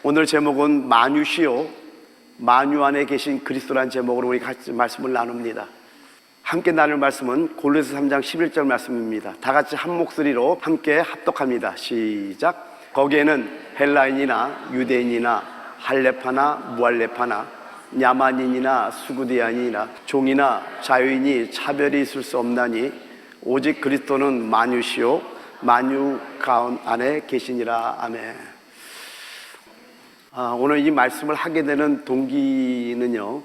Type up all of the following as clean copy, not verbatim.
오늘 제목은 만유시요 만유 안에 계신 그리스도라는 제목으로 우리 같이 말씀을 나눕니다. 함께 나눌 말씀은 골로새 3장 11절 말씀입니다. 다 같이 한 목소리로 함께 합독합니다. 시작. 거기에는 헬라인이나 유대인이나 할레파나 무할레파나 야만인이나 수구디안이나 종이나 자유인이 차별이 있을 수 없나니 오직 그리스도는 만유시요 만유 가운 안에 계시니라. 아멘. 오늘 이 말씀을 하게 되는 동기는요,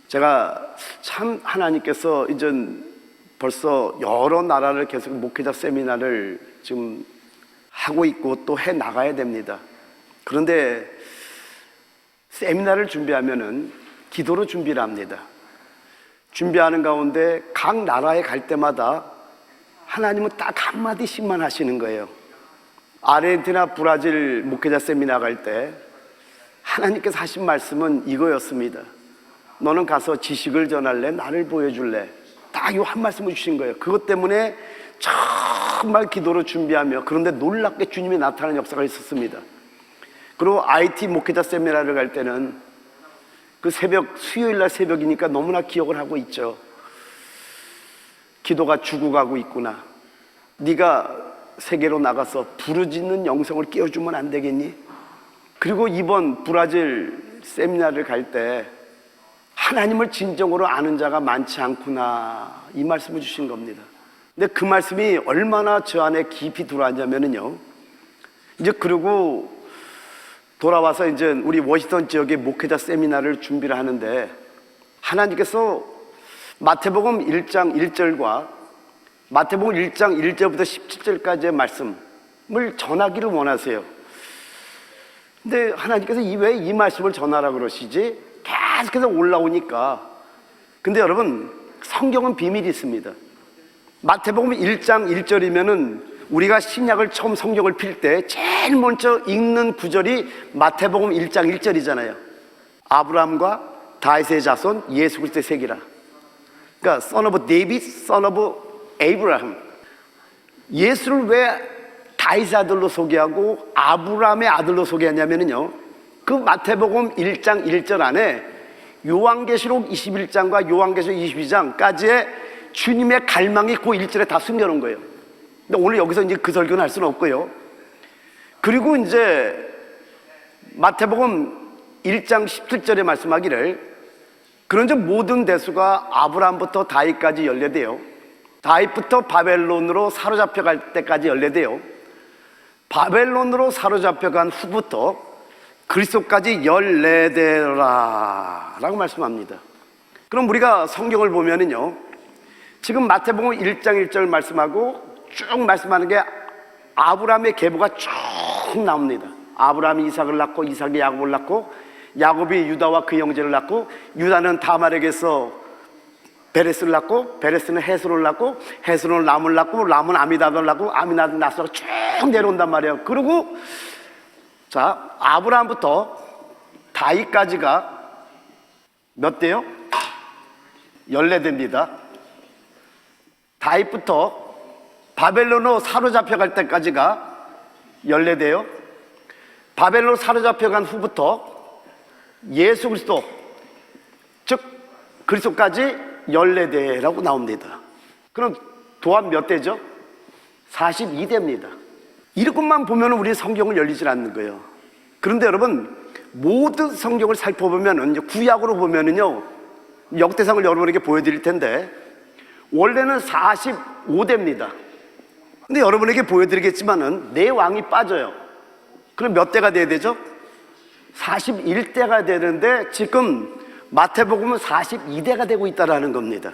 제가 참 하나님께서 이제 벌써 여러 나라를 계속 목회자 세미나를 지금 하고 있고 또 해 나가야 됩니다. 그런데 세미나를 준비하면은 기도로 준비를 합니다. 준비하는 가운데 각 나라에 갈 때마다 하나님은 딱 한마디씩만 하시는 거예요. 아르헨티나, 브라질 목회자 세미나 갈 때 하나님께서 하신 말씀은 이거였습니다. 너는 가서 지식을 전할래? 나를 보여줄래? 딱 이 한 말씀을 주신 거예요. 그것 때문에 정말 기도로 준비하며, 그런데 놀랍게 주님이 나타나는 역사가 있었습니다. 그리고 IT 목회자 세미나를 갈 때는 그 새벽, 수요일날 새벽이니까 너무나 기억을 하고 있죠. 기도가 죽어가고 있구나. 네가 세계로 나가서 부르짖는 영성을 깨워주면 안 되겠니? 그리고 이번 브라질 세미나를 갈 때 하나님을 진정으로 아는 자가 많지 않구나, 이 말씀을 주신 겁니다. 근데 그 말씀이 얼마나 저 안에 깊이 들어왔냐면요, 이제 그리고 돌아와서 이제 우리 워싱턴 지역의 목회자 세미나를 준비를 하는데 하나님께서 마태복음 1장 1절과 마태복음 1장 1절부터 17절까지의 말씀을 전하기를 원하세요. 근데 하나님께서 왜 이 말씀을 전하라 그러시지? 계속해서 올라오니까. 근데 여러분, 성경은 비밀이 있습니다. 마태복음 1장 1절이면은 우리가 신약을 처음 성경을 필 때 제일 먼저 읽는 구절이 마태복음 1장 1절이잖아요. 아브라함과 다윗의 자손 예수 그리스도의 세기라. 그러니까 son of David, son of Abraham. 예수를 왜 다윗의 아들로 소개하고 아브라함의 아들로 소개하냐면요, 그 마태복음 1장 1절 안에 요한계시록 21장과 요한계시록 22장까지의 주님의 갈망이 그 1절에 다 숨겨놓은 거예요. 근데 오늘 여기서 이제 그 설교는 할 수는 없고요. 그리고 이제 마태복음 1장 17절에 말씀하기를 그런즉 모든 대수가 아브라함부터 다윗까지 연례되어 다윗부터 바벨론으로 사로잡혀갈 때까지 연례되어 바벨론으로 사로잡혀간 후부터 그리스도까지 연례되라 라고 말씀합니다. 그럼 우리가 성경을 보면은요, 지금 마태복음 1장 1절 말씀하고 쭉 말씀하는 게 아브라함의 계보가 쭉 나옵니다. 아브라함이 이삭을 낳고 이삭이 야곱을 낳고 야곱이 유다와 그 형제를 낳고 유다는 다말에게서 베레스를 낳고 베레스는 헤스론을 낳고 헤스론은 람을 낳고 람은 아미나답을 낳고 아미나답 나스가 쭉 내려온단 말이에요. 그리고 자, 아브라함부터 다윗까지가 몇 대요? 연례됩니다. 다윗부터 바벨론으로 사로잡혀갈 때까지가 연례돼요. 바벨론으로 사로잡혀간 후부터 예수 그리스도, 즉 그리스도까지 연례대라고 나옵니다. 그럼 도합 몇 대죠? 42대입니다. 이것만 보면 우리 성경을 열리질 않는 거예요. 그런데 여러분, 모든 성경을 살펴보면 구약으로 보면은요, 역대상을 여러분에게 보여드릴 텐데 원래는 45대입니다. 근데 여러분에게 보여드리겠지만은 네 왕이 빠져요. 그럼 몇 대가 돼야 되죠? 41대가 되는데 지금 마태복음은 42대가 되고 있다는 겁니다.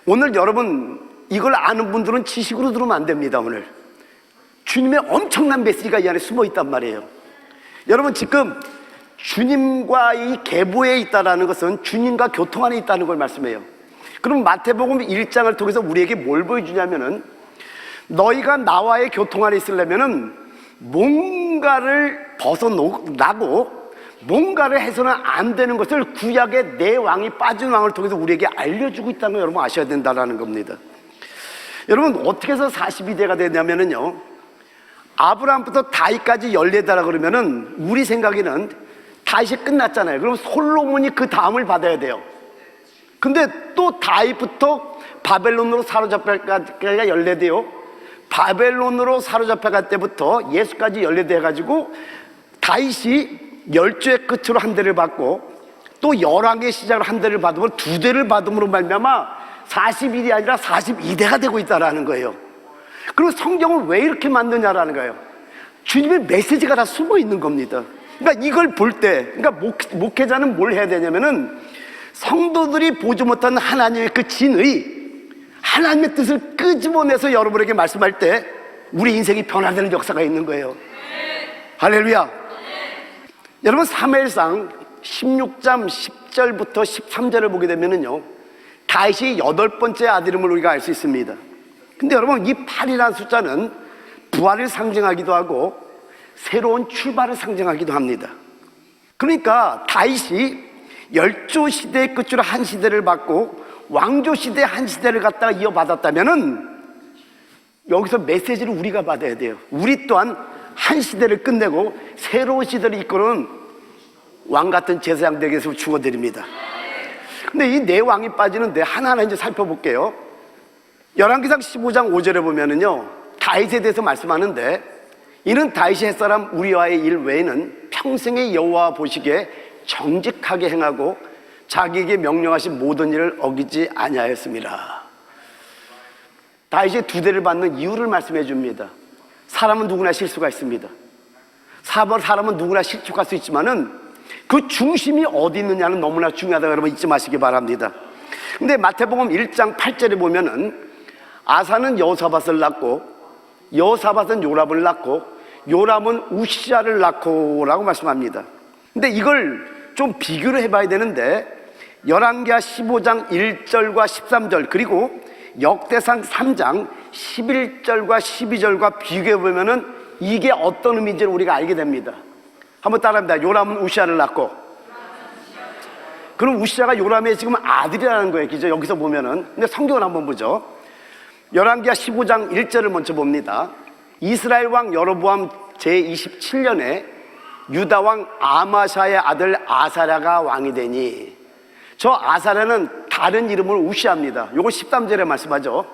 오늘 여러분, 이걸 아는 분들은 지식으로 들으면 안 됩니다. 오늘 주님의 엄청난 메시지가 이 안에 숨어 있단 말이에요. 여러분, 지금 주님과 이 계보에 있다는 것은 주님과 교통 안에 있다는 걸 말씀해요. 그럼 마태복음 1장을 통해서 우리에게 뭘 보여주냐면은 너희가 나와의 교통 안에 있으려면은 뭔가를 벗어나고 뭔가를 해서는 안 되는 것을 구약의 네 왕이 빠진 왕을 통해서 우리에게 알려주고 있다는 걸 여러분 아셔야 된다는 겁니다. 여러분, 어떻게 해서 42대가 되냐면요, 아브라함부터 다윗까지 14대라 그러면은 우리 생각에는 다윗이 끝났잖아요. 그럼 솔로몬이 그 다음을 받아야 돼요. 근데 또 다윗부터 바벨론으로 사로잡혀가기가 14대요. 바벨론으로 사로잡혀갈 때부터 예수까지 14대 해가지고 다윗이 10주의 끝으로 한 대를 받고 또 열왕의 시작으로 한 대를 받으면 2대를 받음으로 말미암아 41이 아니라 42대가 되고 있다는 거예요. 그리고 성경을 왜 이렇게 만드냐라는 거예요. 주님의 메시지가 다 숨어 있는 겁니다. 그러니까 이걸 볼 때, 그러니까 목회자는 뭘 해야 되냐면은 성도들이 보지 못하는 하나님의 그 진의, 하나님의 뜻을 끄집어내서 여러분에게 말씀할 때 우리 인생이 변화되는 역사가 있는 거예요. 할렐루야. 여러분, 사무엘상 16장 10절부터 13절을 보게 되면은요, 다윗이 8번째 아들 이름을 우리가 알 수 있습니다. 근데 여러분, 이 8이라는 숫자는 부활을 상징하기도 하고 새로운 출발을 상징하기도 합니다. 그러니까 다윗이 10조 시대의 끝으로 한 시대를 받고 왕조 시대 한 시대를 갖다가 이어받았다면은 여기서 메시지를 우리가 받아야 돼요. 우리 또한 한 시대를 끝내고 새로운 시대를 이끄는 왕 같은 제사장 되게 해서 축원드립니다. 근데 이 네 왕이 빠지는데 하나하나 이제 살펴볼게요. 열왕기상 15장 5절에 보면은요, 다윗에 대해서 말씀하는데, 이는 다윗이 햇사람 우리아의 일 외에는 평생의 여호와 보시기에 정직하게 행하고 자기에게 명령하신 모든 일을 어기지 아니하였습니다. 다윗이 2대를 받는 이유를 말씀해 줍니다. 사람은 누구나 실수가 있습니다. 사람은 누구나 실족할 수 있지만은 그 중심이 어디 있느냐는 너무나 중요하다고 여러분 잊지 마시기 바랍니다. 근데 마태복음 1장 8절에 보면은 아사는 여호사밧을 낳고 여호사밧은 요람을 낳고 요람은 우시야를 낳고 라고 말씀합니다. 근데 이걸 좀 비교를 해봐야 되는데 열왕기하 15장 1절과 13절 그리고 역대상 3장 11절과 12절과 비교해보면은 이게 어떤 의미인지를 우리가 알게 됩니다. 한번 따라합니다. 요람은 우시야를 낳고, 그럼 우시야가 요람의 지금 아들이라는 거예요. 그죠? 여기서 보면은. 근데 성경을 한번 보죠. 열왕기하 15장 1절을 먼저 봅니다. 이스라엘 왕 여로보암 제27년에 유다 왕 아마샤의 아들 아사랴가 왕이 되니, 저 아사랴는 다른 이름으로 우시야입니다. 요거 13절에 말씀하죠.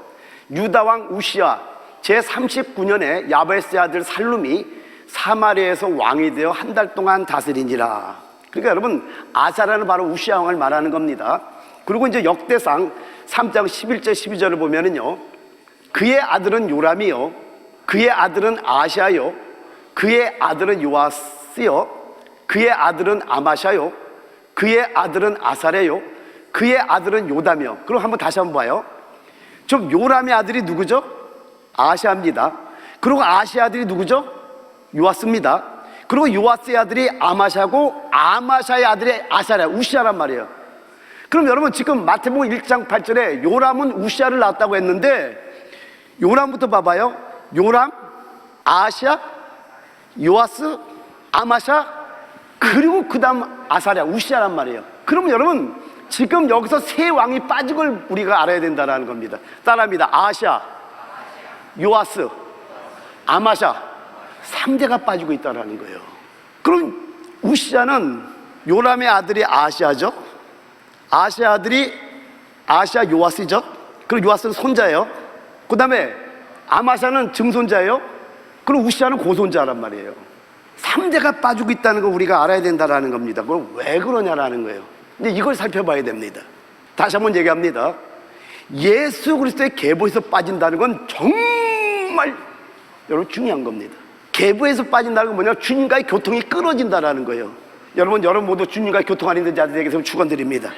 유다 왕 우시야 제39년에 야베스의 아들 살룸이 사마리아에서 왕이 되어 한 달 동안 다스리니라. 그러니까 여러분, 아사랴는 바로 우시야 왕을 말하는 겁니다. 그리고 이제 역대상 3장 11절 12절을 보면은요, 그의 아들은 요람이요, 그의 아들은 아샤요, 그의 아들은 요아스요, 그의 아들은 아마샤요, 그의 아들은 아사랴요, 그의 아들은 요담이요. 그럼 한번 다시 한번 봐요. 좀 요람의 아들이 누구죠? 아샤입니다. 그리고 아샤의 아들이 누구죠? 요아스입니다. 그리고 요아스의 아들이 아마샤고 아마샤의 아들이 아사랴, 우시야란 말이에요. 그럼 여러분, 지금 마태복음 1장 8절에 요람은 우시야를 낳았다고 했는데 요람부터 봐봐요. 요람, 아샤, 요아스, 아마샤, 그리고 그 다음 아사랴, 우시야란 말이에요. 그러면 여러분, 지금 여기서 세 왕이 빠진 걸 우리가 알아야 된다는 겁니다. 따라합니다. 아샤, 요아스, 아마샤, 3대가 빠지고 있다는 거예요. 그럼 우시야는 요람의 아들이 아시아죠. 아시아 아들이 아시아 요아스죠. 그리고 요아스는 손자예요. 그 다음에 아마샤는 증손자예요. 그리고 우시야는 고손자란 말이에요. 3대가 빠지고 있다는 걸 우리가 알아야 된다는 겁니다. 그걸 왜 그러냐라는 거예요. 근데 이걸 살펴봐야 됩니다. 다시 한번 얘기합니다. 예수 그리스도의 계보에서 빠진다는 건 정말 여러분 중요한 겁니다. 계보에서 빠진다는 건 뭐냐? 주님과의 교통이 끊어진다는 거예요. 여러분 모두 주님과의 교통 안에 있는 자들에게 축원드립니다.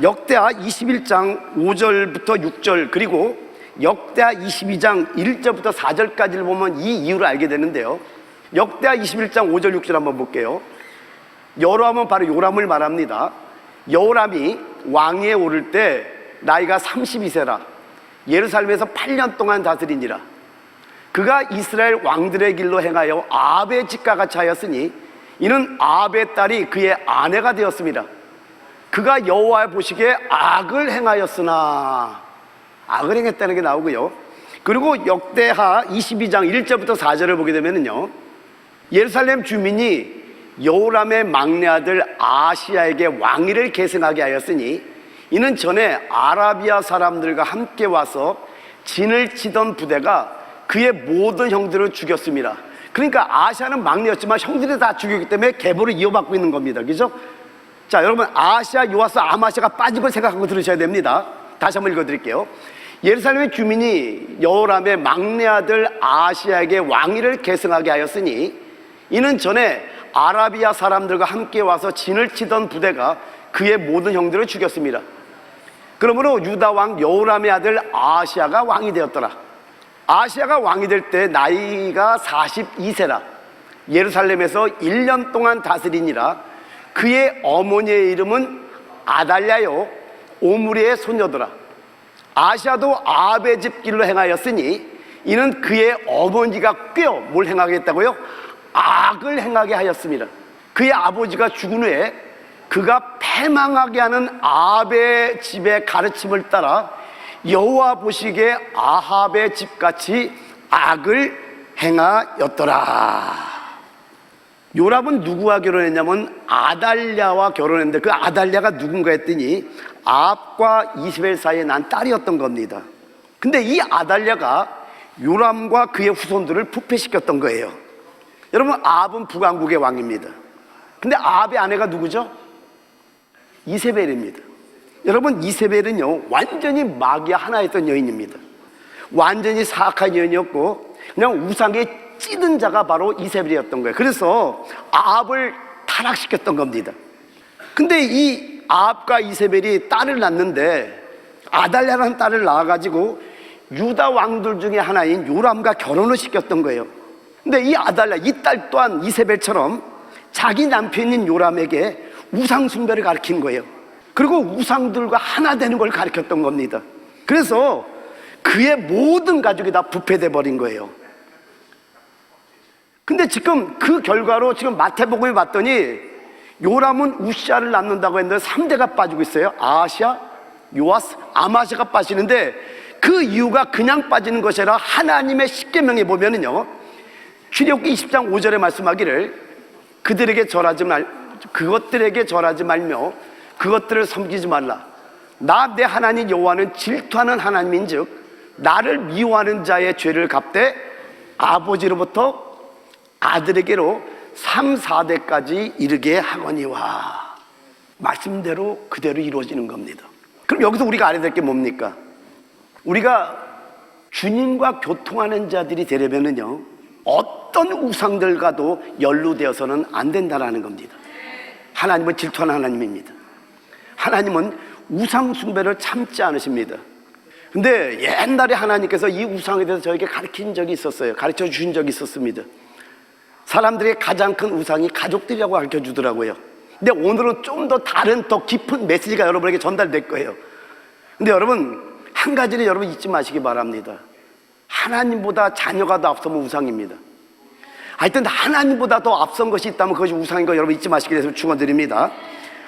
역대하 21장 5절부터 6절 그리고 역대하 22장 1절부터 4절까지를 보면 이 이유를 알게 되는데요. 역대하 21장 5절 6절 한번 볼게요. 여로함은 바로 요람을 말합니다. 여호람이 왕위에 오를 때 나이가 32세라 예루살렘에서 8년 동안 다스리니라. 그가 이스라엘 왕들의 길로 행하여 아합의 집과 같이 하였으니 이는 아합의 딸이 그의 아내가 되었습니다. 그가 여호와 보시기에 악을 행하였으나, 악을 행했다는 게 나오고요. 그리고 역대하 22장 1절부터 4절을 보게 되면은요, 예루살렘 주민이 여호람의 막내 아들 아하시야에게 왕위를 계승하게 하였으니 이는 전에 아라비아 사람들과 함께 와서 진을 치던 부대가 그의 모든 형들을 죽였습니다. 그러니까 아하시야는 막내였지만 형들이 다 죽였기 때문에 계보를 이어받고 있는 겁니다. 그죠? 자, 여러분, 아하시야, 요아스, 아마시아가 빠진 걸 생각하고 들으셔야 됩니다. 다시 한번 읽어드릴게요. 예루살렘의 주민이 여호람의 막내 아들 아하시야에게 왕위를 계승하게 하였으니 이는 전에 아라비아 사람들과 함께 와서 진을 치던 부대가 그의 모든 형들을 죽였습니다. 그러므로 유다 왕 여호람의 아들 아하시야가 왕이 되었더라. 아하시야가 왕이 될 때 나이가 42세라 예루살렘에서 1년 동안 다스리니라. 그의 어머니의 이름은 아달랴요 오므리의 소녀더라. 아하시야도 아합의 집 길로 행하였으니 이는 그의 어머니가 꽤 뭘 행하겠다고요? 악을 행하게 하였습니다. 그의 아버지가 죽은 후에 그가 패망하게 하는 아합의 집의 가르침을 따라 여호와 보시기에 아합의 집같이 악을 행하였더라. 요람은 누구와 결혼했냐면 아달랴와 결혼했는데 그 아달랴가 누군가 했더니 아합과 이스벨 사이에 난 딸이었던 겁니다. 근데 이 아달랴가 요람과 그의 후손들을 부패시켰던 거예요. 여러분, 아합은 북왕국의 왕입니다. 근데 아합의 아내가 누구죠? 이세벨입니다. 여러분, 이세벨은요 완전히 마귀와 하나였던 여인입니다. 완전히 사악한 여인이었고 그냥 우상에 찌든 자가 바로 이세벨이었던 거예요. 그래서 아합을 타락시켰던 겁니다. 근데 이 아합과 이세벨이 딸을 낳는데 아달랴라는 딸을 낳아가지고 유다 왕들 중에 하나인 요람과 결혼을 시켰던 거예요. 근데 이 아달랴, 이 딸 또한 이세벨처럼 자기 남편인 요람에게 우상 숭배를 가르친 거예요. 그리고 우상들과 하나 되는 걸 가르쳤던 겁니다. 그래서 그의 모든 가족이 다 부패돼 버린 거예요. 근데 지금 그 결과로 지금 마태복음에 봤더니 요람은 우시아를 낳는다고 했는데 3대가 빠지고 있어요. 아하시야, 요아스, 아마시아가 빠지는데 그 이유가 그냥 빠지는 것이 아니라 하나님의 십계명에 보면은요, 출애굽기 20장 5절에 말씀하기를 그것들에게 절하지 말며 그것들을 섬기지 말라. 나 내 하나님 여호와는 질투하는 하나님인즉 나를 미워하는 자의 죄를 갚되 아버지로부터 아들에게로 3, 4대까지 이르게 하거니와. 말씀대로 그대로 이루어지는 겁니다. 그럼 여기서 우리가 알아야 될 게 뭡니까? 우리가 주님과 교통하는 자들이 되려면은요, 어떤 우상들과도 연루되어서는 안 된다는 겁니다. 하나님은 질투하는 하나님입니다. 하나님은 우상 숭배를 참지 않으십니다. 근데 옛날에 하나님께서 이 우상에 대해서 저에게 가르친 적이 있었어요. 가르쳐 주신 적이 있었습니다. 사람들의 가장 큰 우상이 가족들이라고 가르쳐 주더라고요. 근데 오늘은 좀 더 다른, 더 깊은 메시지가 여러분에게 전달될 거예요. 근데 여러분, 한 가지를 여러분 잊지 마시기 바랍니다. 하나님보다 자녀가 더 앞서면 우상입니다. 하여튼 하나님보다 더 앞선 것이 있다면 그것이 우상인 거 여러분 잊지 마시기 위해서 축원드립니다.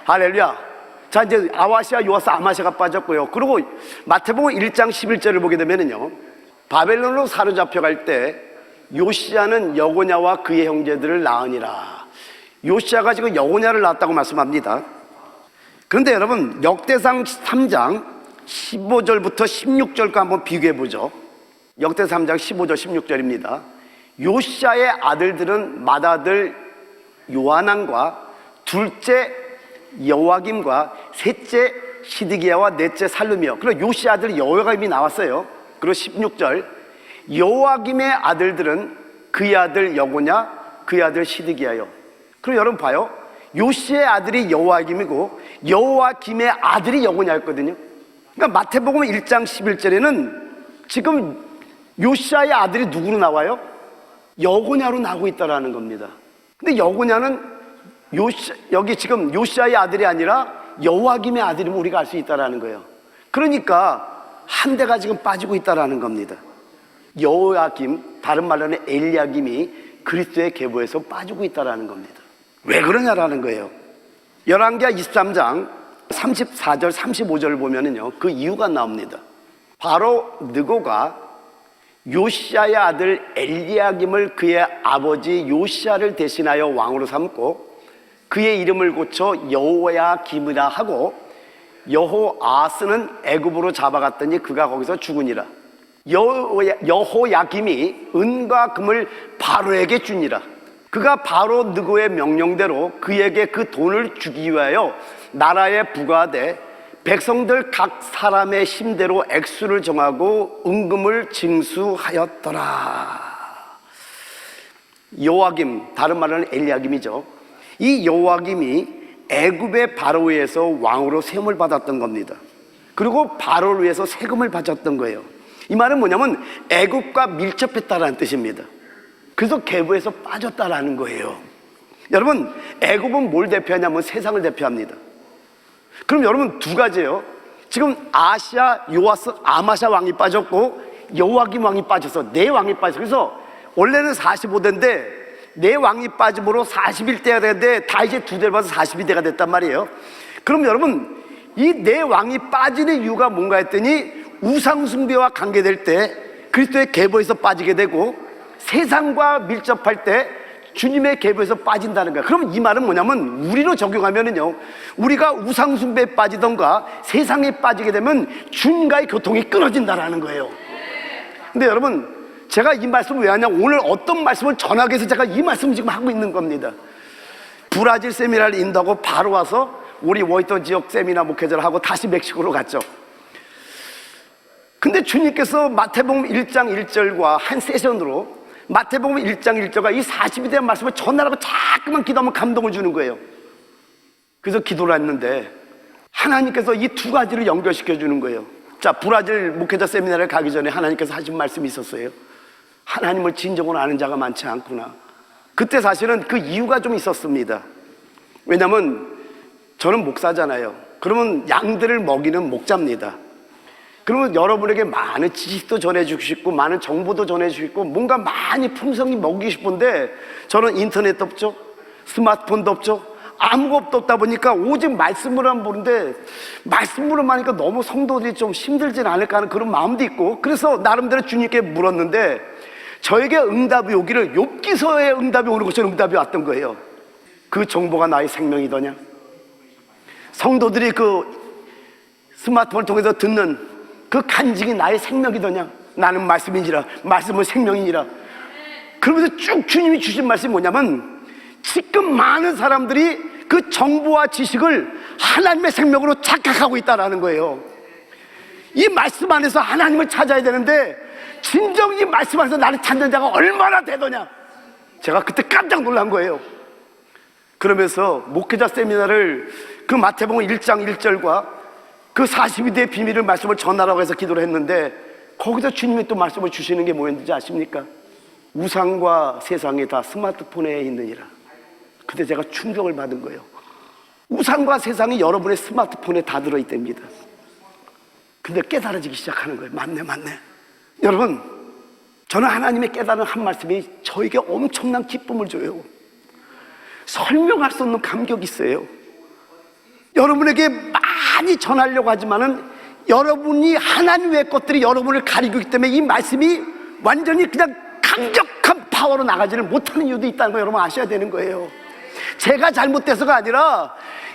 할렐루야. 자, 이제 아하시야, 요아스, 아마시아가 빠졌고요. 그리고 마태복음 1장 11절을 보게 되면은요, 바벨론으로 사로잡혀갈 때 요시야는 여고냐와 그의 형제들을 낳으니라. 요시야가 지금 여고냐를 낳았다고 말씀합니다. 그런데 여러분, 역대상 3장 15절부터 16절과 한번 비교해 보죠. 역대 3장 15절 16절입니다. 요시야의 아들들은 맏아들 요하난과 둘째 여호와김과 셋째 시드기야와 넷째 살룸이요. 그리고 요시야 아들 여호야김이 나왔어요. 그리고 16절 여호와김의 아들들은 그의 아들 여고냐, 그의 아들 시드기야요. 그럼 여러분 봐요. 요시의 아들이 여호와김이고 여호와김의 아들이 여고냐였거든요. 그러니까 마태복음 1장 11절에는 지금 요시야의 아들이 누구로 나와요? 여고냐로 나오고 있다라는 겁니다. 근데 여고냐는 여기 지금 요시야의 아들이 아니라 여호와김의 아들이면 우리가 알 수 있다라는 거예요. 그러니까 한 대가 지금 빠지고 있다라는 겁니다. 여호야김, 다른 말로는 엘리야김이 그리스도의 계보에서 빠지고 있다라는 겁니다. 왜 그러냐라는 거예요. 열왕기하 23장 34절 35절을 보면은요, 그 이유가 나옵니다. 바로 느고가 요시야의 아들 엘리야김을 그의 아버지 요시야를 대신하여 왕으로 삼고 그의 이름을 고쳐 여호야김이라 하고 여호아스는 애굽으로 잡아갔더니 그가 거기서 죽으니라. 여호야김이 은과 금을 바로에게 주니라. 그가 바로 느고의 명령대로 그에게 그 돈을 주기 위하여 나라에 부과하되 백성들 각 사람의 힘대로 액수를 정하고 은금을 징수하였더라. 요아김, 다른 말로는 엘리야김이죠. 이 요아김이 애굽의 바로에서 왕으로 세움을 받았던 겁니다. 그리고 바로를 위해서 세금을 바쳤던 거예요. 이 말은 뭐냐면 애굽과 밀접했다라는 뜻입니다. 그래서 계보에서 빠졌다라는 거예요. 여러분, 애굽은 뭘 대표하냐면 세상을 대표합니다. 그럼 여러분 두 가지예요. 지금 아시아, 요아스, 아마샤 왕이 빠졌고 여호야김 왕이 빠져서 네 왕이 빠졌어요. 그래서 원래는 45대인데 네 왕이 빠짐으로 41대가 되는데 다 이제 두 대를 봐서 42대가 됐단 말이에요. 그럼 여러분 이 네 왕이 빠지는 이유가 뭔가 했더니 우상숭배와 관계될 때 그리스도의 계보에서 빠지게 되고 세상과 밀접할 때 주님의 계보에서 빠진다는 거야. 그럼 이 말은 뭐냐면 우리로 적용하면은요, 우리가 우상숭배에 빠지던가 세상에 빠지게 되면 주님과의 교통이 끊어진다라는 거예요. 근데 여러분, 제가 이 말씀을 왜 하냐, 오늘 어떤 말씀을 전하기 위해서 제가 이 말씀을 지금 하고 있는 겁니다. 브라질 세미나를 인도하고 바로 와서 우리 워히턴 지역 세미나 목회자를 하고 다시 멕시코로 갔죠. 근데 주님께서 마태복음 1장 1절과 한 세션으로 마태복음 1장 1절과 이 40에 대한 말씀을 전하라고 자꾸만 기도하면 감동을 주는 거예요. 그래서 기도를 했는데 하나님께서 이 두 가지를 연결시켜 주는 거예요. 자, 브라질 목회자 세미나를 가기 전에 하나님께서 하신 말씀이 있었어요. 하나님을 진정으로 아는 자가 많지 않구나. 그때 사실은 그 이유가 좀 있었습니다. 왜냐면 저는 목사잖아요. 그러면 양들을 먹이는 목자입니다. 그러면 여러분에게 많은 지식도 전해주고 싶고 많은 정보도 전해주고 싶고 뭔가 많이 풍성히 먹이고 싶은데 저는 인터넷도 없죠, 스마트폰도 없죠, 아무것도 없다 보니까 오직 말씀으로만 보는데 말씀으로만 하니까 너무 성도들이 좀 힘들진 않을까 하는 그런 마음도 있고, 그래서 나름대로 주님께 물었는데 저에게 응답이 오기를 욥기서의 응답이 오는 것처럼 응답이 왔던 거예요. 그 정보가 나의 생명이더냐, 성도들이 그 스마트폰을 통해서 듣는 그 간증이 나의 생명이더냐, 나는 말씀이니라, 말씀은 생명이니라. 그러면서 쭉 주님이 주신 말씀이 뭐냐면 지금 많은 사람들이 그 정보와 지식을 하나님의 생명으로 착각하고 있다는 거예요. 이 말씀 안에서 하나님을 찾아야 되는데 진정 이 말씀 안에서 나를 찾는 자가 얼마나 되더냐. 제가 그때 깜짝 놀란 거예요. 그러면서 목회자 세미나를 그 마태복음 1장 1절과 그 42대의 비밀을 말씀을 전하라고 해서 기도를 했는데 거기서 주님이 또 말씀을 주시는 게 뭐였는지 아십니까? 우상과 세상이 다 스마트폰에 있느니라. 그때 제가 충격을 받은 거예요. 우상과 세상이 여러분의 스마트폰에 다 들어있답니다. 근데 깨달아지기 시작하는 거예요. 맞네. 여러분, 저는 하나님의 깨달은 한 말씀이 저에게 엄청난 기쁨을 줘요. 설명할 수 없는 감격이 있어요. 여러분에게 많이 전하려고 하지만은 여러분이 하나님의 것들이 여러분을 가리고 있기 때문에 이 말씀이 완전히 그냥 강력한 파워로 나가지를 못하는 이유도 있다는 거 여러분 아셔야 되는 거예요. 제가 잘못돼서가 아니라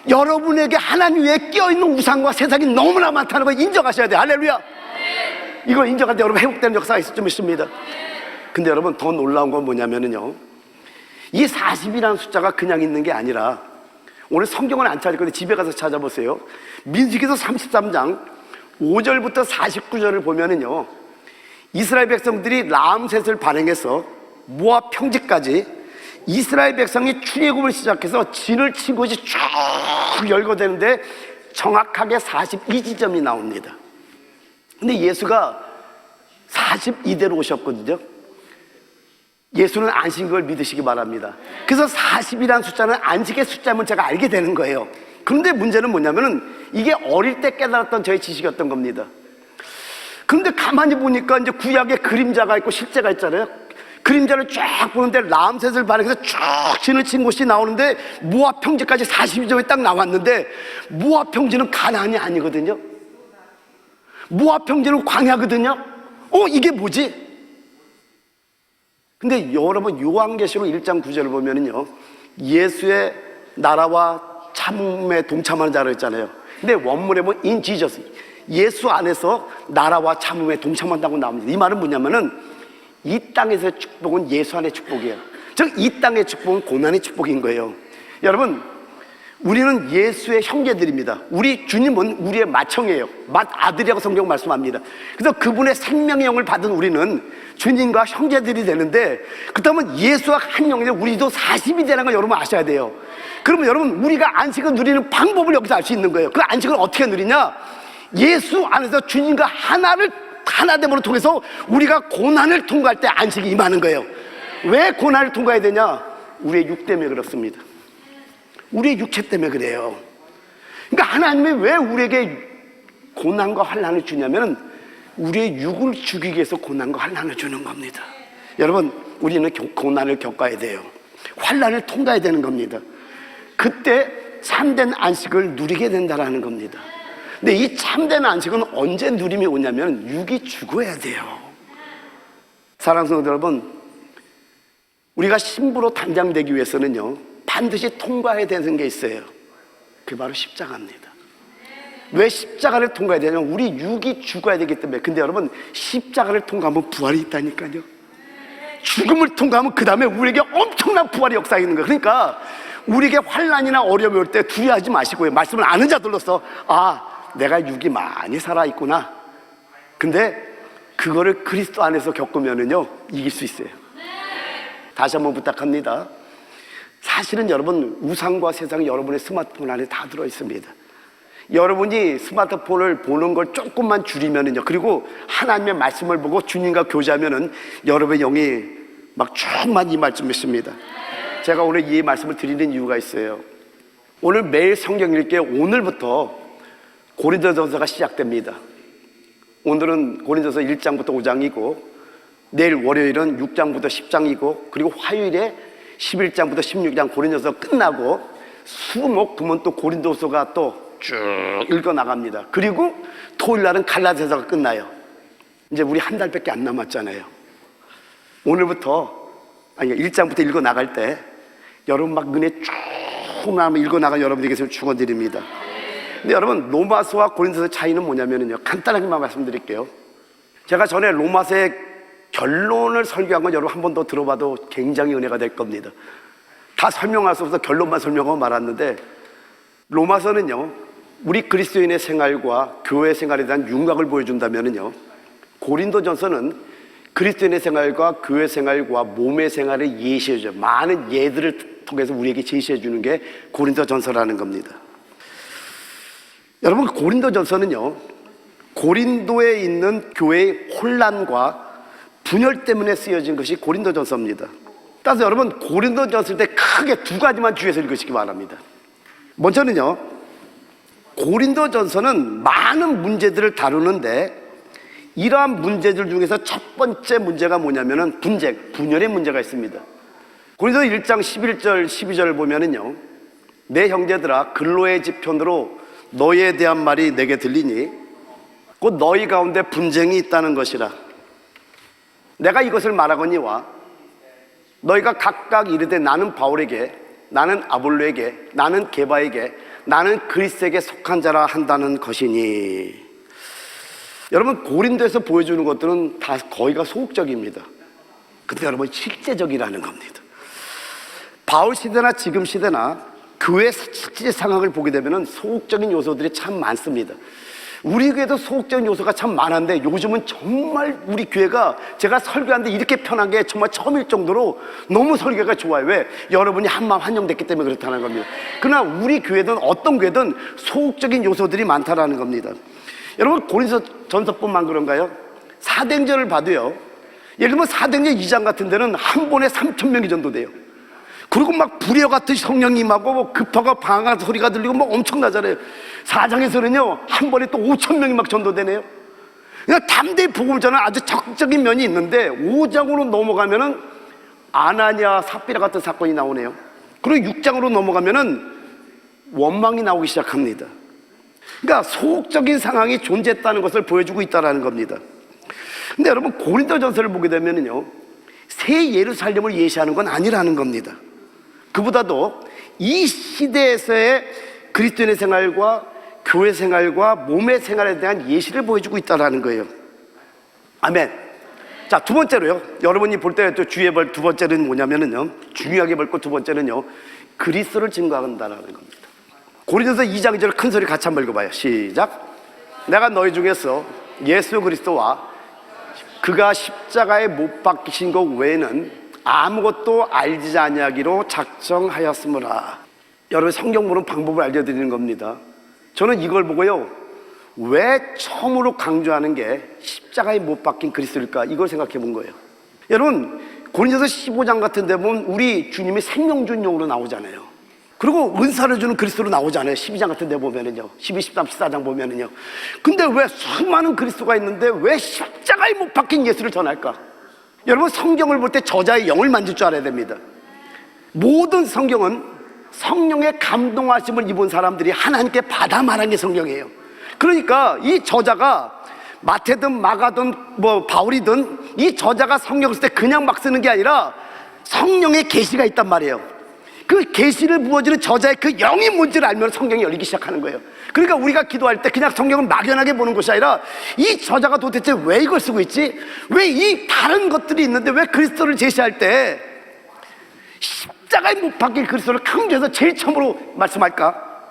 여러분에게 하나님 위에 끼어있는 우상과 세상이 너무나 많다는 걸 인정하셔야 돼요. 할렐루야. 이걸 인정할 때 여러분 회복되는 역사가 좀 있습니다. 근데 여러분 더 놀라운 건 뭐냐면은요, 이 40이라는 숫자가 그냥 있는 게 아니라 오늘 성경을 안 찾을 건데 집에 가서 찾아보세요. 민수기서 33장 5절부터 49절을 보면은요, 이스라엘 백성들이 라암셋을 발행해서 모압 평지까지 이스라엘 백성이 출애굽을 시작해서 진을 친 곳이 쭉 열거되는데 정확하게 42지점이 나옵니다. 근데 예수가 42대로 오셨거든요. 예수는 안식인 걸 믿으시기 바랍니다. 그래서 40이라는 숫자는 안식의 숫자면 제가 알게 되는 거예요. 그런데 문제는 뭐냐면은 이게 어릴 때 깨달았던 저의 지식이었던 겁니다. 그런데 가만히 보니까 이제 구약에 그림자가 있고 실제가 있잖아요. 그림자를 쫙 보는데 라암셋을 발행해서 쭉 진을 친 곳이 나오는데 모압 평지까지 42점이 딱 나왔는데 모압 평지는 가나안이 아니거든요. 모압 평지는 광야거든요. 이게 뭐지? 근데 여러분 요한계시록 1장 9절을 보면은요, 예수의 나라와 참음에 동참하는 자라 했잖아요. 근데 원문에 보면 in Jesus, 예수 안에서 나라와 참음에 동참한다고 나옵니다. 이 말은 뭐냐면은 이 땅에서의 축복은 예수 안의 축복이에요. 즉 이 땅의 축복은 고난의 축복인 거예요. 여러분, 우리는 예수의 형제들입니다. 우리 주님은 우리의 맏형이에요. 맏아들이라고 성경 말씀합니다. 그래서 그분의 생명의 영을 받은 우리는 주님과 형제들이 되는데, 그렇다면 예수와 한 영인데 우리도 40이 되는 걸 여러분 아셔야 돼요. 그러면 여러분, 우리가 안식을 누리는 방법을 여기서 알 수 있는 거예요. 그 안식을 어떻게 누리냐? 예수 안에서 주님과 하나됨으로 통해서 우리가 고난을 통과할 때 안식이 임하는 거예요. 왜 고난을 통과해야 되냐? 우리의 육 때문에 그렇습니다. 우리의 육체 때문에 그래요. 그러니까 하나님이 왜 우리에게 고난과 환난을 주냐면 우리의 육을 죽이기 위해서 고난과 환난을 주는 겁니다. 여러분, 우리는 고난을 겪어야 돼요. 환난을 통과해야 되는 겁니다. 그때 참된 안식을 누리게 된다는 겁니다. 근데 이 참된 안식은 언제 누림이 오냐면 육이 죽어야 돼요. 사랑하는 성도 여러분, 우리가 신부로 단장되기 위해서는요, 반드시 통과해야 되는 게 있어요. 그게 바로 십자가입니다. 왜 십자가를 통과해야 되냐면 우리 육이 죽어야 되기 때문에. 근데 여러분, 십자가를 통과하면 부활이 있다니까요. 죽음을 통과하면 그 다음에 우리에게 엄청난 부활의 역사가 있는 거예요. 그러니까 우리에게 환난이나 어려움이 올 때 두려워하지 마시고요, 말씀을 아는 자들로서 내가 육이 많이 살아있구나. 근데 그거를 그리스도 안에서 겪으면은요, 이길 수 있어요. 다시 한번 부탁합니다. 사실은 여러분, 우상과 세상이 여러분의 스마트폰 안에 다 들어있습니다. 여러분이 스마트폰을 보는 걸 조금만 줄이면은요, 그리고 하나님의 말씀을 보고 주님과 교제하면은 여러분의 영이 막 충만히 임할 줄 믿습니다. 제가 오늘 이 말씀을 드리는 이유가 있어요. 오늘 매일 성경 읽기에 오늘부터 고린도전서가 시작됩니다. 오늘은 고린도서 1장부터 5장이고 내일 월요일은 6장부터 10장이고 그리고 화요일에 11장부터 16장 고린도서 끝나고 수목 금은 또 고린도서가 또 쭉 읽어 나갑니다. 그리고 토요일 날은 갈라디아서가 끝나요. 이제 우리 한 달밖에 안 남았잖아요. 오늘부터 1장부터 읽어 나갈 때 여러분 막 은혜 쭉 읽어 나가 여러분에게서 축원드립니다. 근데 여러분, 로마서와 고린도서의 차이는 뭐냐면요, 간단하게만 말씀드릴게요. 제가 전에 로마서의 결론을 설교한 건 여러분 한 번 더 들어봐도 굉장히 은혜가 될 겁니다. 다 설명할 수 없어서 결론만 설명하고 말았는데, 로마서는요, 우리 그리스도인의 생활과 교회 생활에 대한 윤곽을 보여준다면요, 고린도전서는 그리스도인의 생활과 교회 생활과 몸의 생활을 예시해줘요. 많은 예들을 통해서 우리에게 제시해 주는 게 고린도전서라는 겁니다. 여러분, 고린도전서는요, 고린도에 있는 교회의 혼란과 분열 때문에 쓰여진 것이 고린도전서입니다. 따라서 여러분, 고린도전서 때 크게 두 가지만 주의해서 읽으시기 바랍니다. 먼저는요, 고린도전서는 많은 문제들을 다루는데 이러한 문제들 중에서 첫 번째 문제가 뭐냐면은 분열의 문제가 있습니다. 고린도서 1장 11절 12절을 보면은요, 내 형제들아, 근로의 지편으로 너희에 대한 말이 내게 들리니 곧 너희 가운데 분쟁이 있다는 것이라. 내가 이것을 말하거니와 너희가 각각 이르되 나는 바울에게, 나는 아볼로에게, 나는 게바에게, 나는 그리스에게 속한 자라 한다는 것이니. 여러분, 고린도에서 보여주는 것들은 다 거의가 소극적입니다. 근데 여러분, 실제적이라는 겁니다. 바울 시대나 지금 시대나 교회 실제 상황을 보게 되면 소극적인 요소들이 참 많습니다. 우리 교회도 소극적인 요소가 참 많은데 요즘은 정말 우리 교회가 제가 설교하는데 이렇게 편한 게 정말 처음일 정도로 너무 설교가 좋아요. 왜? 여러분이 한마음 한영됐기 때문에 그렇다는 겁니다. 그러나 우리 교회든 어떤 교회든 소극적인 요소들이 많다는 겁니다. 여러분, 고린도전서뿐만 그런가요? 사도행전을 봐도요, 예를 들면 사도행전 2장 같은 데는 한 번에 3,000명이 전도돼요. 그리고 막 불의 같은 성령이 임하고 뭐 급하고 방황하는 소리가 들리고 뭐 엄청나잖아요. 4장에서는요 한 번에 또 5,000명이 막 전도되네요. 그러니까 담대히 복음을 전하는 아주 적극적인 면이 있는데 5장으로 넘어가면은 아나니아 삽비라 같은 사건이 나오네요. 그리고 6장으로 넘어가면은 원망이 나오기 시작합니다. 그러니까 소극적인 상황이 존재했다는 것을 보여주고 있다는 겁니다. 근데 여러분, 고린도전서를 보게 되면은요, 새 예루살렘을 예시하는 건 아니라는 겁니다. 그보다도 이 시대에서의 그리스도인의 생활과 교회 생활과 몸의 생활에 대한 예시를 보여주고 있다는 거예요. 아멘. 자, 두 번째로요, 여러분이 볼 때 또 주의해 볼 두 번째는 뭐냐면은요, 중요하게 볼 것 두 번째는요, 그리스도를 증거한다는 겁니다. 고린도서 2장 2절 큰 소리 같이 한번 읽어봐요. 시작. 내가 너희 중에서 예수 그리스도와 그가 십자가에 못 박히신 것 외에는 아무것도 알지 아니하기로 작정하였으므라. 여러분, 성경 보는 방법을 알려드리는 겁니다. 저는 이걸 보고요, 왜 처음으로 강조하는 게 십자가에 못 박힌 그리스도일까, 이걸 생각해 본 거예요. 여러분, 고린도서 15장 같은 데 보면 우리 주님이 생명준 용으로 나오잖아요. 그리고 은사를 주는 그리스도로 나오잖아요. 12장 같은 데 보면은요, 12, 13, 14장 보면은요. 근데 왜 수많은 그리스도가 있는데 왜 십자가에 못 박힌 예수를 전할까? 여러분, 성경을 볼 때 저자의 영을 만질 줄 알아야 됩니다. 모든 성경은 성령의 감동하심을 입은 사람들이 하나님께 받아 말한 게 성경이에요. 그러니까 이 저자가 마태든 마가든 뭐 바울이든 이 저자가 성경을 쓸 때 그냥 막 쓰는 게 아니라 성령의 계시가 있단 말이에요. 그 계시를 부어주는 저자의 그 영이 뭔지를 알면 성경이 열리기 시작하는 거예요. 그러니까 우리가 기도할 때 그냥 성경을 막연하게 보는 것이 아니라 이 저자가 도대체 왜 이걸 쓰고 있지? 왜 이 다른 것들이 있는데 왜 그리스도를 제시할 때 십자가에 못 박힌 그리스도를 강조해서 제일 처음으로 말씀할까?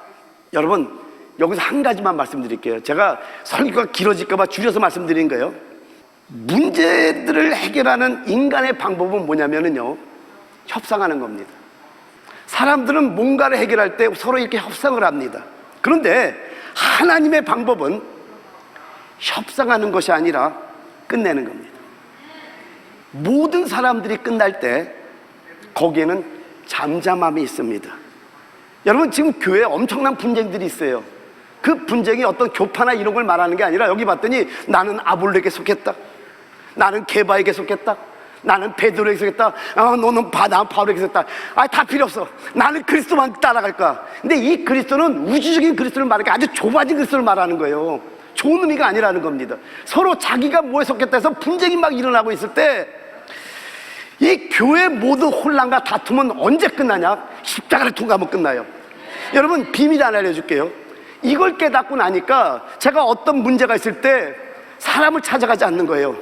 여러분, 여기서 한 가지만 말씀드릴게요. 제가 설교가 길어질까 봐 줄여서 말씀드린 거예요. 문제들을 해결하는 인간의 방법은 뭐냐면요, 협상하는 겁니다. 사람들은 뭔가를 해결할 때 서로 이렇게 협상을 합니다. 그런데 하나님의 방법은 협상하는 것이 아니라 끝내는 겁니다. 모든 사람들이 끝날 때 거기에는 잠잠함이 있습니다. 여러분, 지금 교회에 엄청난 분쟁들이 있어요. 그 분쟁이 어떤 교파나 이런 걸 말하는 게 아니라 여기 봤더니 나는 아볼로에게 속했다, 나는 게바에게 속했다, 나는 베드로에게 속했다, 너는 나는 바울에게 속했다. 다 필요 없어. 나는 그리스도만 따라갈 거야. 근데 이 그리스도는 우주적인 그리스도를 말하니까 아주 좁아진 그리스도를 말하는 거예요. 좋은 의미가 아니라는 겁니다. 서로 자기가 뭐에 속했다 해서 분쟁이 막 일어나고 있을 때 이 교회 모든 혼란과 다툼은 언제 끝나냐? 십자가를 통과하면 끝나요. 여러분, 비밀 하나 알려줄게요. 이걸 깨닫고 나니까 제가 어떤 문제가 있을 때 사람을 찾아가지 않는 거예요.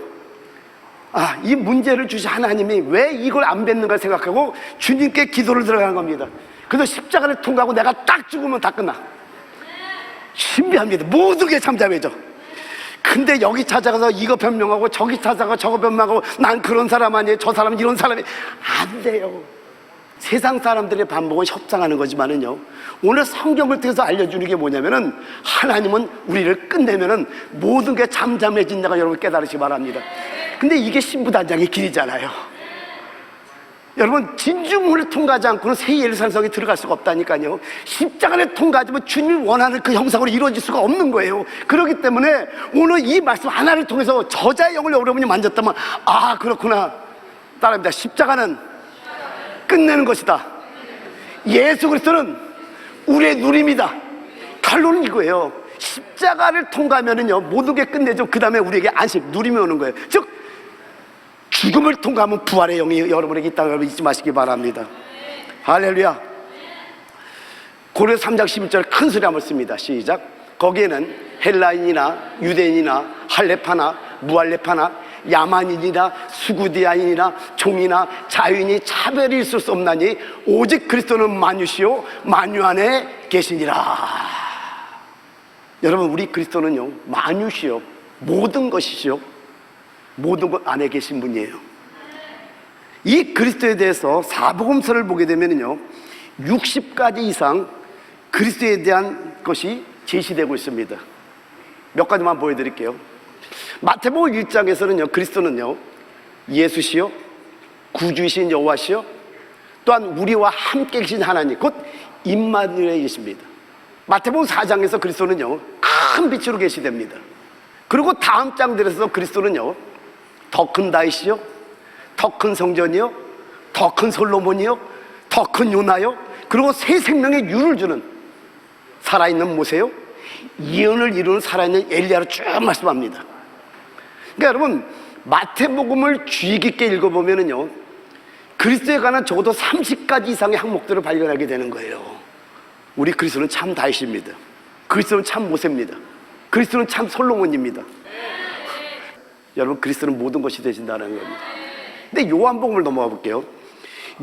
이 문제를 주신 하나님이 왜 이걸 안 뱉는가 생각하고 주님께 기도를 들어가는 겁니다. 그래서 십자가를 통과하고 내가 딱 죽으면 다 끝나. 신비합니다. 모든 게 잠잠해져. 근데 여기 찾아가서 이거 변명하고 저기 찾아가서 저거 변명하고 난 그런 사람 아니에요, 저 사람은 이런 사람이 안 돼요. 세상 사람들의 반복은 협상하는 거지만은요, 오늘 성경을 통해서 알려주는 게 뭐냐면은 하나님은 우리를 끝내면은 모든 게 잠잠해진다가 여러분 깨달으시기 바랍니다. 근데 이게 신부단장의 길이잖아요. 여러분, 진주문을 통과하지 않고는 새 예루살렘성에 들어갈 수가 없다니까요. 십자가를 통과하지만 주님이 원하는 그 형상으로 이루어질 수가 없는 거예요. 그렇기 때문에 오늘 이 말씀 하나를 통해서 저자의 영을 여러분이 만졌다면 그렇구나, 따라합니다. 십자가는 끝내는 것이다. 예수 그리스도는 우리의 누림이다. 결론은 이거예요. 십자가를 통과하면은요, 모든 게 끝내죠. 그 다음에 우리에게 안식, 누림이 오는 거예요. 즉 죽음을 통과하면 부활의 영이 여러분에게 있다는 걸 잊지 마시기 바랍니다. 할렐루야. 고린도서 3장 11절 큰 소리 한번 씁니다. 시작. 거기에는 헬라인이나 유대인이나 할레파나 무할레파나 야만인이나 수구디아인이나 종이나 자유인이 차별이 있을 수 없나니 오직 그리스도는 만유시요 만유 안에 계시니라. 여러분, 우리 그리스도는요, 만유시요 모든 것이시요 모든 것 안에 계신 분이에요. 이 그리스도에 대해서 사복음서를 보게 되면요, 60가지 이상 그리스도에 대한 것이 제시되고 있습니다. 몇 가지만 보여드릴게요. 마태복음 1장에서는요, 그리스도는요, 예수시요 구주이신 여호와시요 또한 우리와 함께 계신 하나님, 곧 임마누엘이 계십니다. 마태복음 4장에서 그리스도는요, 큰 빛으로 계시됩니다. 그리고 다음 장들에서 그리스도는요, 더 큰 다윗이요, 더 큰 성전이요, 더 큰 솔로몬이요, 더 큰 요나요, 그리고 새 생명의 유를 주는 살아있는 모세요, 예언을 이루는 살아있는 엘리야로 쭉 말씀합니다. 그러니까 여러분, 마태복음을 주의 깊게 읽어보면은요, 그리스도에 관한 적어도 30가지 이상의 항목들을 발견하게 되는 거예요. 우리 그리스도는 참 다윗입니다. 그리스도는 참 모세입니다. 그리스도는 참 솔로몬입니다. 여러분, 그리스도는 모든 것이 되신다는 겁니다. 근데 요한복음을 넘어가 볼게요.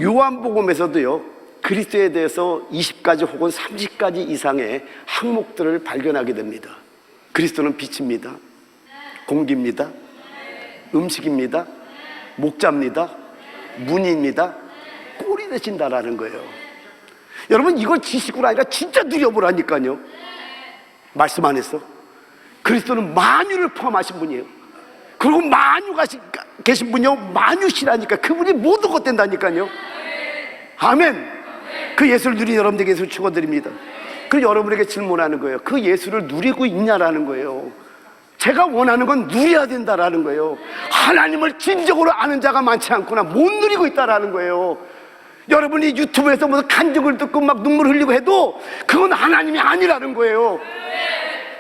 요한복음에서도요, 그리스도에 대해서 20가지 혹은 30가지 이상의 항목들을 발견하게 됩니다. 그리스도는 빛입니다. 공기입니다. 음식입니다. 목자입니다. 문입니다. 꼴이 되신다라는 거예요. 여러분, 이걸 지식으로 아니라 진짜 누려보라니까요. 말씀 안에서 그리스도는 만유를 포함하신 분이에요. 그리고 만유가 계신 분이요, 만유시라니까. 그분이 모든 것 된다니까요. 아멘. 그 예수를 누린 여러분들에게 예수를 축원드립니다. 그리고 여러분에게 질문하는 거예요. 그 예수를 누리고 있냐라는 거예요. 제가 원하는 건 누려야 된다라는 거예요. 하나님을 진정으로 아는 자가 많지 않구나, 못 누리고 있다라는 거예요. 여러분이 유튜브에서 무슨 간증을 듣고 막 눈물 흘리고 해도 그건 하나님이 아니라는 거예요.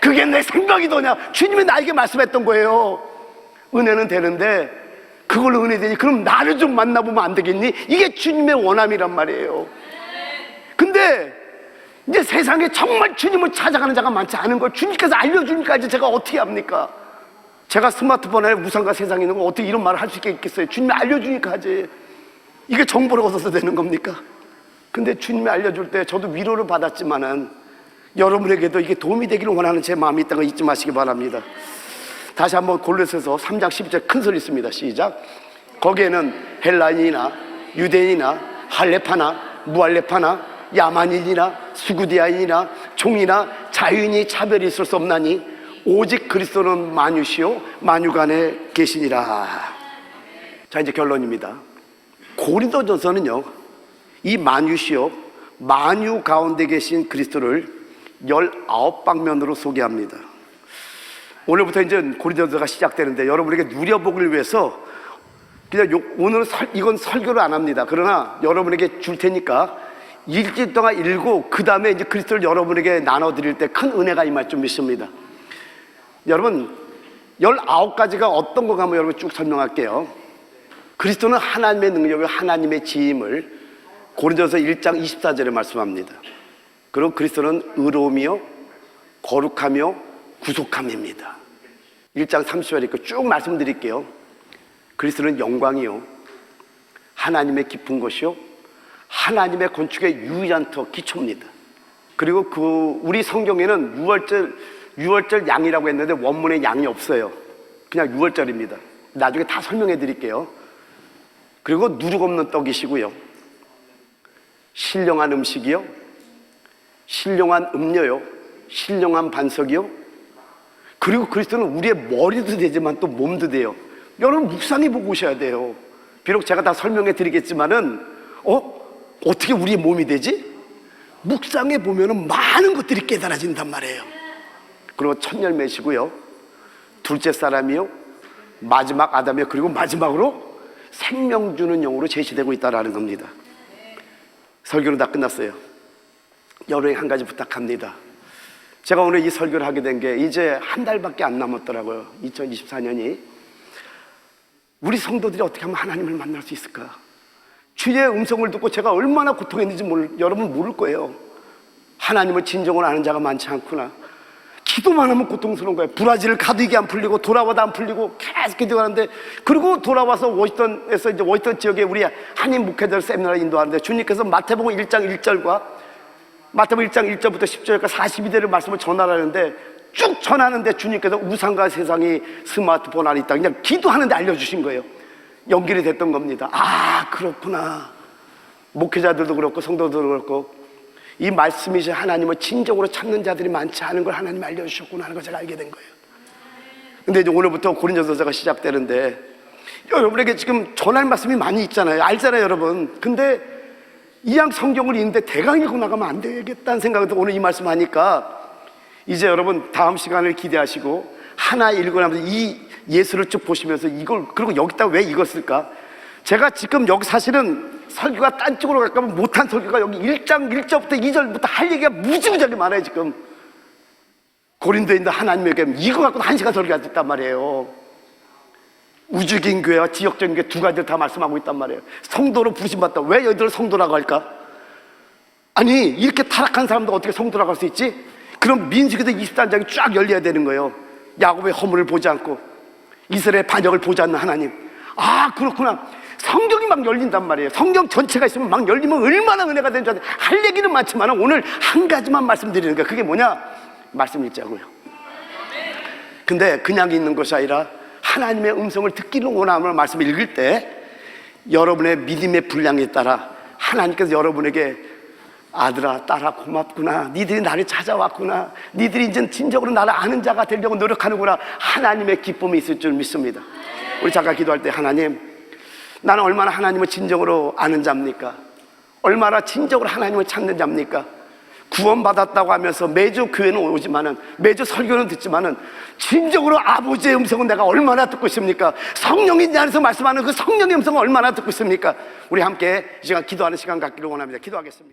그게 내 생각이더냐? 주님이 나에게 말씀했던 거예요. 은혜는 되는데 그걸로 은혜 되니 그럼 나를 좀 만나보면 안 되겠니? 이게 주님의 원함이란 말이에요. 근데 이제 세상에 정말 주님을 찾아가는 자가 많지 않은 걸 주님께서 알려주니까 이제 제가 어떻게 합니까? 제가 스마트폰에 무상가 세상에 있는 걸 어떻게 이런 말을 할 수 있겠어요? 주님이 알려주니까 하지. 이게 정보를 얻어서 되는 겁니까? 근데 주님이 알려줄 때 저도 위로를 받았지만은 여러분에게도 이게 도움이 되기를 원하는 제 마음이 있다는 거 잊지 마시기 바랍니다. 다시 한번 골로새서 3장 12절 큰 소리 있습니다. 시작. 거기에는 헬라인이나 유대인이나 할레파나 무할레파나 야만인이나 수구디아인이나 종이나 자유인이 차별이 있을 수 없나니 오직 그리스도는 만유시요 만유간에 계시니라. 자, 이제 결론입니다. 고린도전서는요, 이 만유시요 만유 가운데 계신 그리스도를 19방면으로 소개합니다. 오늘부터 이제 고린도전서가 시작되는데 여러분에게 누려보기를 위해서 그냥 오늘은 이건 설교를 안 합니다. 그러나 여러분에게 줄 테니까 일주일 동안 읽고 그 다음에 이제 그리스도를 여러분에게 나눠드릴 때 큰 은혜가 임할 줄 믿습니다. 여러분, 19가지가 어떤 건가 한번 여러분 쭉 설명할게요. 그리스도는 하나님의 능력을, 하나님의 지임을 고린도서 1장 24절에 말씀합니다. 그리고 그리스도는 의로움이요 거룩하며 구속함입니다. 1장 30절에 있고 쭉 말씀드릴게요. 그리스도는 영광이요 하나님의 깊은 것이요 하나님의 건축의 유일한 터 기초입니다. 그리고 우리 성경에는 유월절 양이라고 했는데 원문에 양이 없어요. 그냥 유월절입니다. 나중에 다 설명해 드릴게요. 그리고 누룩 없는 떡이시고요, 신령한 음식이요, 신령한 음료요, 신령한 반석이요. 그리고 그리스도는 우리의 머리도 되지만 또 몸도 돼요. 여러분 묵상해 보고 오셔야 돼요. 비록 제가 다 설명해 드리겠지만은 어떻게 우리의 몸이 되지? 묵상해 보면은 많은 것들이 깨달아진단 말이에요. 그리고 첫 열매시고요, 둘째 사람이요, 마지막 아담이요, 그리고 마지막으로 생명 주는 영으로 제시되고 있다라는 겁니다. 설교는 다 끝났어요. 여러분에게 한 가지 부탁합니다. 제가 오늘 이 설교를 하게 된 게 이제 한 달밖에 안 남았더라고요. 2024년이. 우리 성도들이 어떻게 하면 하나님을 만날 수 있을까? 주의 음성을 듣고 제가 얼마나 고통했는지 여러분 모를 거예요. 하나님을 진정으로 아는 자가 많지 않구나. 기도만 하면 고통스러운 거예요. 브라질을 가도 이게 안 풀리고 돌아와도 안 풀리고 계속 기도하는데, 그리고 돌아와서 워싱턴에서 이제 워싱턴 지역에 우리 한인 목회자들 세미나를 인도하는데 주님께서 마태복음 1장 1절과 마태복음 1장 1절부터 10절까지 42대를 말씀을 전하라는데 쭉 전하는데 주님께서 우상과 세상이 스마트폰 안에 있다 그냥 기도하는데 알려주신 거예요. 연결이 됐던 겁니다. 아, 그렇구나. 목회자들도 그렇고 성도들도 그렇고 이 말씀이 이제 하나님을 진정으로 찾는 자들이 많지 않은 걸 하나님이 알려주셨구나 하는 걸 제가 알게 된 거예요. 근데 이제 오늘부터 고린도서가 시작되는데 여러분에게 지금 전할 말씀이 많이 있잖아요. 알잖아요, 여러분. 근데 이양 성경을 읽는데 대강 읽고 나가면 안 되겠다는 생각이 들어 오늘 이 말씀 하니까 이제 여러분 다음 시간을 기대하시고 하나 읽고 나면서 이 예수를 쭉 보시면서 이걸, 그리고 여기다가 왜 이걸 쓸까? 제가 지금 여기 사실은 설교가 딴 쪽으로 갈까 하면 못한 설교가 여기 1장 1절부터 2절부터 할 얘기가 무지무지하게 많아요. 지금 고린도인들 하나님에게 이거 갖고 1시간 설교할 수 있단 말이에요. 우주긴 교회와 지역적인 교회 두 가지를 다 말씀하고 있단 말이에요. 성도로 부르심받다. 왜 여기들 성도라고 할까? 아니, 이렇게 타락한 사람도 어떻게 성도라고 할 수 있지? 그럼 민수기도 23장이 쫙 열려야 되는 거예요. 야곱의 허물을 보지 않고 이스라엘의 반역을 보지 않는 하나님. 아, 그렇구나. 성경이 막 열린단 말이에요. 성경 전체가 있으면 막 열리면 얼마나 은혜가 되는 줄 아세요? 할 얘기는 많지만 오늘 한 가지만 말씀드리는 거예요. 그게 뭐냐? 말씀 읽자고요. 근데 그냥 읽는 것이 아니라 하나님의 음성을 듣기를 원하는 말씀을 읽을 때 여러분의 믿음의 분량에 따라 하나님께서 여러분에게 아들아, 딸아, 고맙구나. 니들이 나를 찾아왔구나. 니들이 이제 진정으로 나를 아는 자가 되려고 노력하는구나. 하나님의 기쁨이 있을 줄 믿습니다. 우리 잠깐 기도할 때, 하나님, 나는 얼마나 하나님을 진정으로 아는 자입니까? 얼마나 진정으로 하나님을 찾는 자입니까? 구원받았다고 하면서 매주 교회는 오지만은, 매주 설교는 듣지만은 진정으로 아버지의 음성은 내가 얼마나 듣고 있습니까? 성령이 내 안에서 말씀하는 그 성령의 음성은 얼마나 듣고 있습니까? 우리 함께 이 시간 기도하는 시간 갖기를 원합니다. 기도하겠습니다.